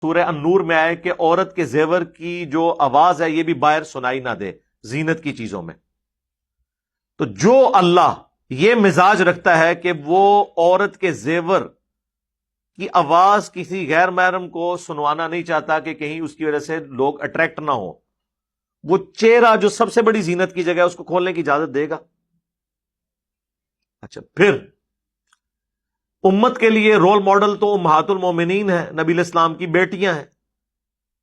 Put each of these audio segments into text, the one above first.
سورہ النور میں آئے کہ عورت کے زیور کی جو آواز ہے یہ بھی باہر سنائی نہ دے زینت کی چیزوں میں. تو جو اللہ یہ مزاج رکھتا ہے کہ وہ عورت کے زیور کی آواز کسی غیر محرم کو سنوانا نہیں چاہتا کہ کہیں اس کی وجہ سے لوگ اٹریکٹ نہ ہو، وہ چہرہ جو سب سے بڑی زینت کی جگہ ہے اس کو کھولنے کی اجازت دے گا. اچھا، پھر امت کے لیے رول ماڈل تو امہات المومنین ہے، نبی علیہ السلام کی بیٹیاں ہیں.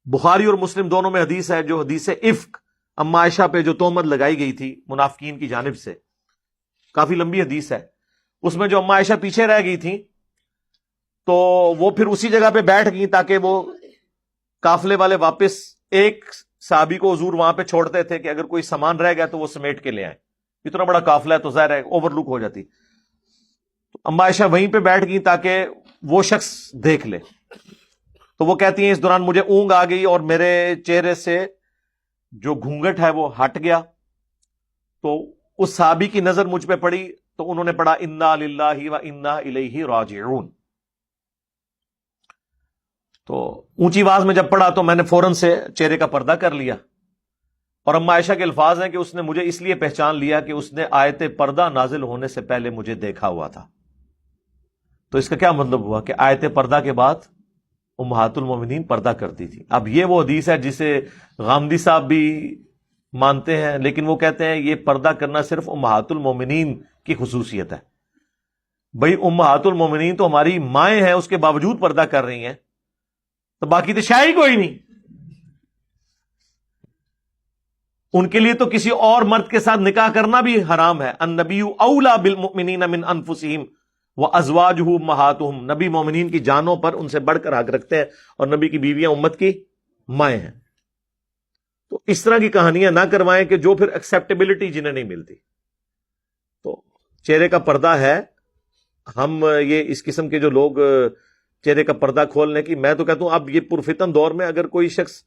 بخاری اور مسلم دونوں میں حدیث ہے، جو حدیث افک اما عائشہ پہ جو تہمت لگائی گئی تھی منافقین کی جانب سے، کافی لمبی حدیث ہے. اس میں جو اما عائشہ پیچھے رہ گئی تھی تو وہ پھر اسی جگہ پہ بیٹھ گئی تاکہ وہ قافلے والے واپس ایک صحابی کو حضور وہاں پہ چھوڑتے تھے کہ اگر کوئی سامان رہ گیا تو وہ سمیٹ کے لے آئیں. اتنا بڑا قافلہ ہے تو ظاہر ہے اوور لک ہو جاتی. اما عائشہ وہیں پہ بیٹھ گئی تاکہ وہ شخص دیکھ لے. تو وہ کہتی ہیں اس دوران مجھے اونگ آ گئی اور میرے چہرے سے جو گھونگٹ ہے وہ ہٹ گیا. تو اس صحابی کی نظر مجھ پہ پڑی تو انہوں نے پڑھا انا للہ و انا الیہ راجعون. تو اونچی آواز میں جب پڑھا تو میں نے فوراً سے چہرے کا پردہ کر لیا. اور اما عائشہ کے الفاظ ہیں کہ اس نے مجھے اس لیے پہچان لیا کہ اس نے آیت پردہ نازل ہونے سے پہلے مجھے دیکھا ہوا تھا. تو اس کا کیا مطلب ہوا کہ آیت پردہ کے بعد امہات المومنین پردہ کرتی تھی. اب یہ وہ حدیث ہے جسے غامدی صاحب بھی مانتے ہیں، لیکن وہ کہتے ہیں یہ پردہ کرنا صرف امہات المومنین کی خصوصیت ہے. بھئی امہات المومنین تو ہماری مائیں ہیں، اس کے باوجود پردہ کر رہی ہیں، تو باقی تو شاید ہی کوئی نہیں. ان کے لیے تو کسی اور مرد کے ساتھ نکاح کرنا بھی حرام ہے. النبی اولا بالمؤمنین من انفسہم وازواجہ امہاتہم. نبی مومنین کی جانوں پر ان سے بڑھ کر حق رکھتے ہیں، اور نبی کی بیویاں امت کی مائیں ہیں. تو اس طرح کی کہانیاں نہ کروائیں کہ جو پھر ایکسیپٹیبلٹی جنہیں نہیں ملتی. تو چہرے کا پردہ ہے. ہم یہ اس قسم کے جو لوگ چہرے کا پردہ کھولنے کی، میں تو کہتا ہوں اب یہ پرفتن دور میں اگر کوئی شخص